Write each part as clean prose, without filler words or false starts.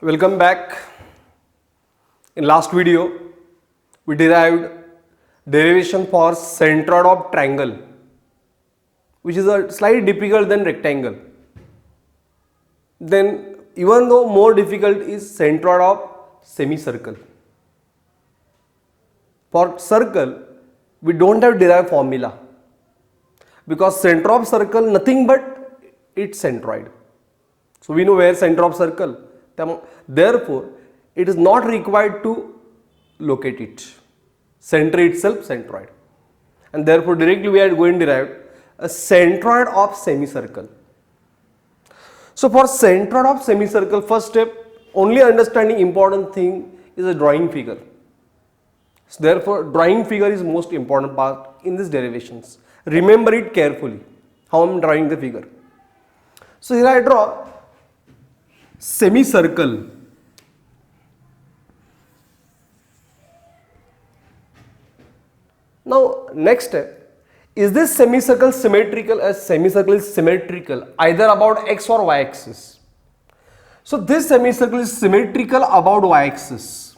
Welcome back. In last video, we derived derivation for centroid of triangle, which is a slightly difficult than rectangle. Then, even though more difficult is centroid of semicircle. For circle, we don't have derived formula because center of circle nothing but its centroid. So we know where center of circle. Therefore, it is not required to locate it. Center itself centroid. And therefore, directly we are going to derive a centroid of semicircle. So for centroid of semicircle, first step, only understanding important thing is a drawing figure. So therefore, drawing figure is most important part in these derivations. Remember it carefully, how I am drawing the figure. So here I draw semicircle. Now next step, is this semicircle symmetrical? As semicircle is symmetrical either about x or y axis. So this semicircle is symmetrical about y axis.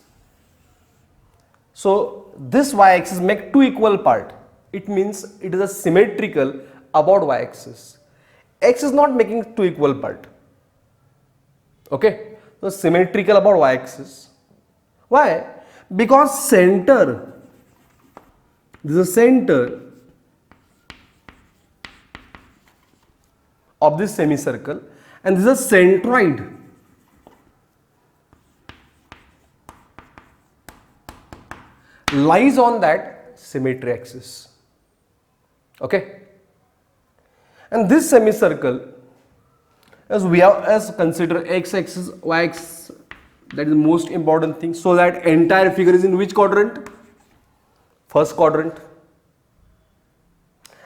So this y axis make two equal part. It means it is a symmetrical about y axis. X is not making two equal part. Okay, so symmetrical about y axis. Why? Because center, this is the center of this semicircle and this is a centroid. Lies on that symmetry axis. Okay, and this semicircle, as we have consider x axis, y axis, that is the most important thing. So that entire figure is in which quadrant? First quadrant.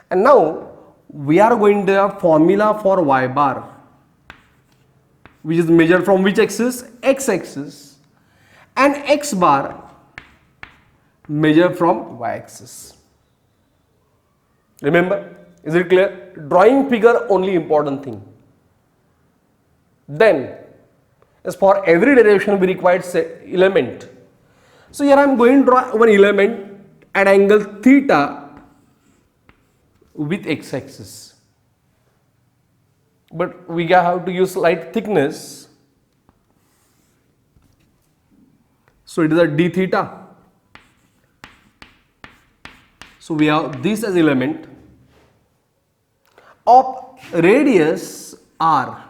And now we are going to have formula for y bar, which is measured from which axis? X axis, and x bar measured from y axis. Remember, is it clear? Drawing figure only important thing. Then, as for every derivation we required element. So here I am going to draw one element at angle theta with x axis. But we have to use slight thickness. So it is a d theta. So we have this as element of radius r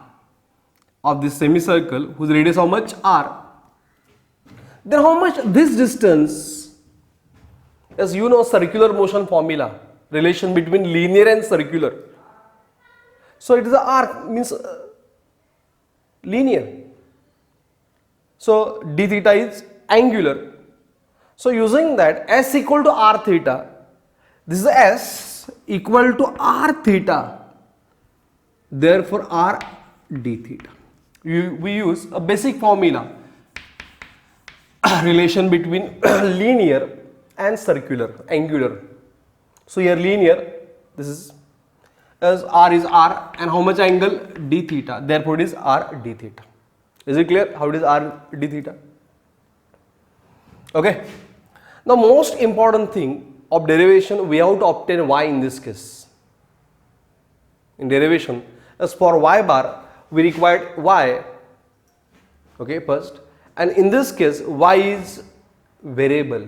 of this semicircle, whose radius how much? R. Then how much this distance? As you know, circular motion formula, relation between linear and circular. So it is a r, means linear. So d theta is angular. So using that, s equal to r theta, this is s equal to r theta. Therefore r d theta. We use a basic formula, relation between linear and circular, angular. So here linear, this is, as r is r, and how much angle? D theta. Therefore it is r d theta. Is it clear how it is r d theta? Okay. Now most important thing of derivation, we have to obtain y in this case. In derivation, as for y bar, we required y, okay, first, and in this case y is variable.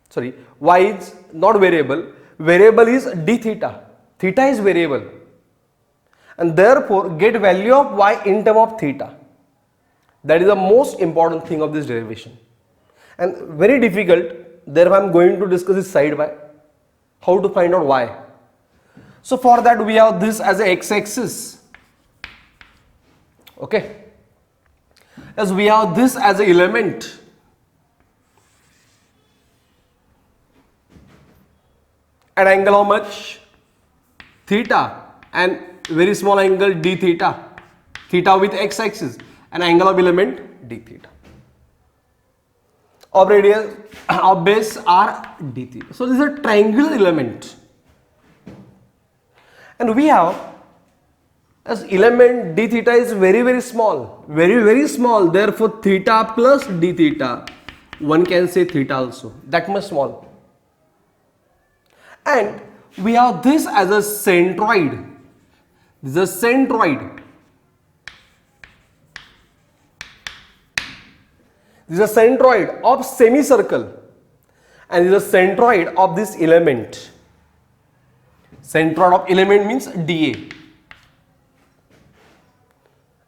Sorry, y is not variable. Variable is d theta. Theta is variable, and therefore get value of y in term of theta. That is the most important thing of this derivation, and very difficult. Therefore, I am going to discuss this side by how to find out y. So for that we have this as a x-axis. Okay, as we have this as an element, at angle how much? Theta, and very small angle d theta, theta with x-axis, and angle of element d theta. Of radius of base r d theta. So this is a triangular element, and we have as element d theta is very small, very small. Therefore, theta plus d theta, one can say theta also, that much small. And we have this as a centroid. This is a centroid. This is a centroid of semicircle, and this is a centroid of this element. Centroid of element means dA.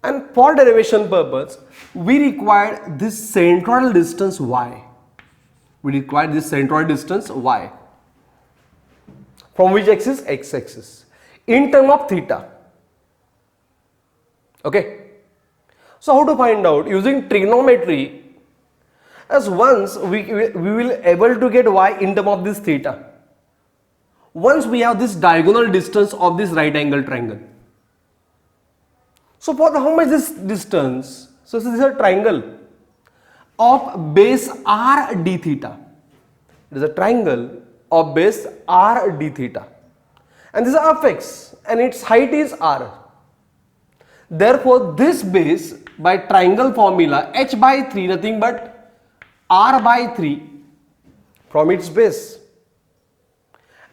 And for derivation purpose, we require this centroidal distance y. We require this centroidal distance y. From which axis? X axis. In terms of theta. Okay. So how to find out? Using trigonometry, as once we will able to get y in terms of this theta. Once we have this diagonal distance of this right angle triangle. So for how much this distance? So this is a triangle of base r d theta. It is a triangle of base r d theta, and this is fx, and its height is r. Therefore, this base by triangle formula h by 3 nothing but r by 3 from its base,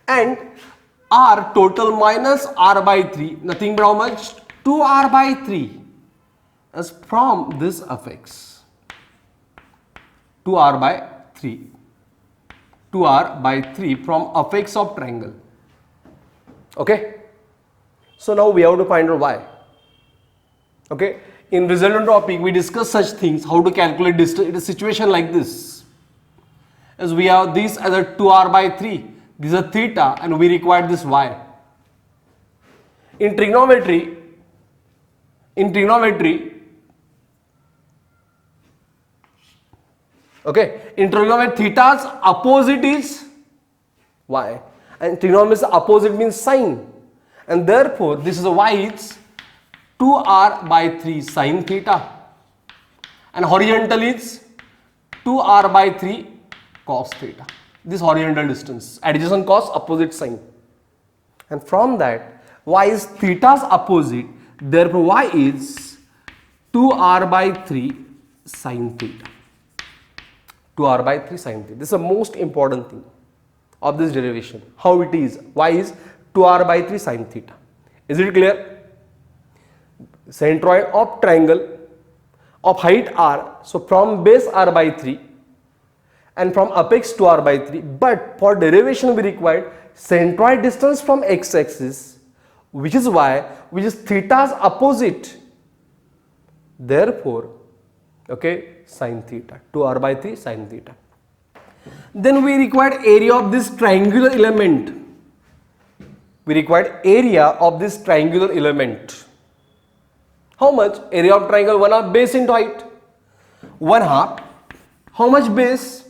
and r total minus r by 3 nothing but how much? 2r by 3 as from this fx. 2r by 3. 2r by 3 from fx of triangle. Okay. So now we have to find out y. Okay. In resultant topic we discuss such things, how to calculate distance in a situation like this. As we have this as a 2r by 3. This is a theta and we require this y. In trigonometry, okay, in trigonometry theta's opposite is y, and trigonometry's opposite means sine, and therefore this is a y is 2r by 3 sine theta, and horizontal is 2r by 3 cos theta. This horizontal distance, adjacent cos, opposite sine, and from that y is theta's opposite. Therefore, y is 2r by 3 sine theta. 2r by 3 sine theta. This is the most important thing of this derivation. How it is? Y is 2r by 3 sine theta. Is it clear? Centroid of triangle of height r. So, from base r by 3 and from apex to r by 3. But for derivation we required centroid distance from x axis, which is y, which is theta's opposite. Therefore, okay, sine theta, 2r by 3 sine theta. Then we required area of this triangular element. We required area of this triangular element. How much? Area of triangle 1/2 base into height. 1/2. How much base?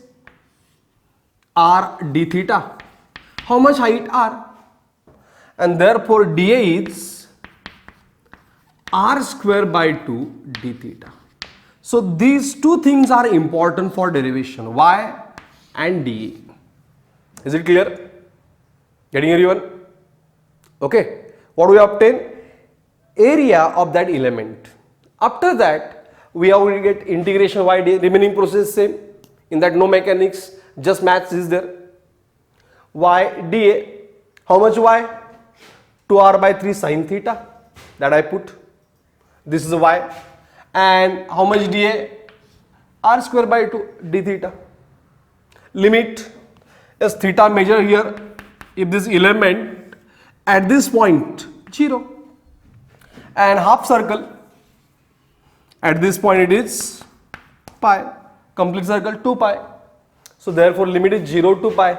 R d theta. How much height? R. And therefore dA is r square by 2 d theta. So these two things are important for derivation, y and dA. Is it clear? Getting everyone? Okay. What do we obtain? Area of that element. After that we have to get integration y dA. Remaining process same. In that no mechanics, just maths is there. Y dA. How much y? 2r by 3 sine theta, that I put. This is y. And how much dA? R square by 2 d theta. Limit is theta measure here if this element at this point 0, and half circle at this point it is pi, complete circle 2 pi. So therefore limit is 0 to pi.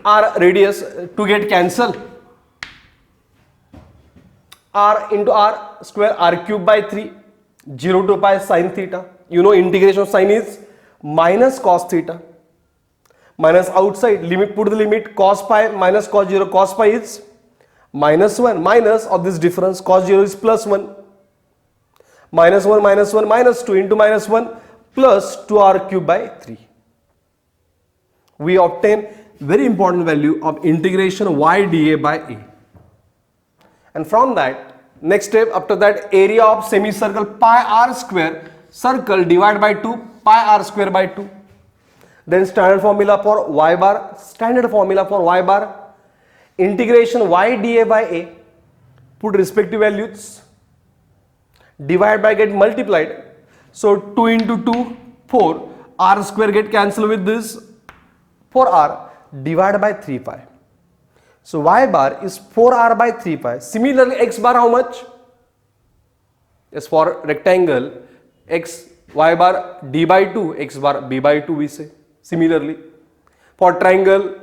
R radius to get cancel. R into R square, R cube by 3, 0 to pi sine theta. You know integration of sine is minus cos theta. Minus outside, limit, put the limit cos pi minus cos 0. Cos pi is minus 1. Minus of this difference, cos 0 is plus 1. Minus 1 minus 2 into minus 1 plus 2r cube by 3. We obtain very important value of integration y dA by a. And from that, next step, after that, area of semicircle pi r square circle divided by 2 pi r square by 2. Then standard formula for y bar, integration y dA by a, put respective values, divide by get multiplied. So 2 into 2, 4, r square get cancelled with this 4r, divided by 3 pi. So y bar is 4r by 3 pi. Similarly, x bar how much? Yes, for rectangle, x y bar d by 2, x bar b by 2 we say. Similarly, for triangle,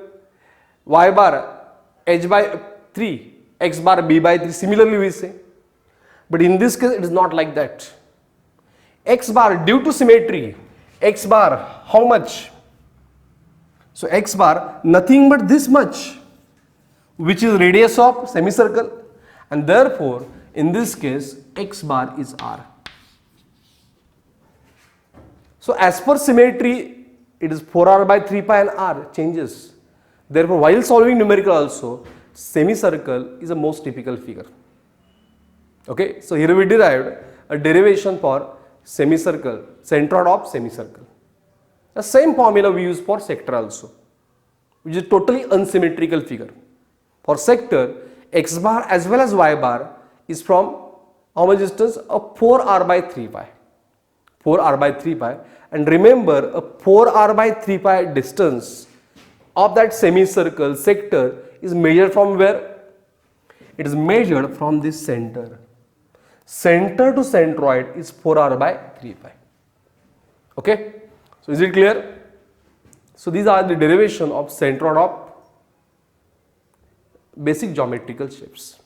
y bar h by 3, x bar b by 3, similarly we say. But in this case, it is not like that. X bar, due to symmetry, x bar how much? So x bar nothing but this much, which is radius of semicircle, and therefore in this case x bar is r. So as per symmetry, it is 4r by 3 pi and r changes. Therefore, while solving numerical also, semicircle is the most typical figure. Okay, so here we derived a derivation for semicircle, centroid of semicircle. The same formula we use for sector also, which is totally unsymmetrical figure. For sector, x bar as well as y bar is from how much distance? A 4r by 3 pi. 4r by 3 pi. And remember, a 4r by 3 pi distance of that semicircle sector is measured from where? It is measured from this center. Center to centroid is 4r by 3 pi. Okay? So is it clear? So these are the derivation of centroid of basic geometrical shapes.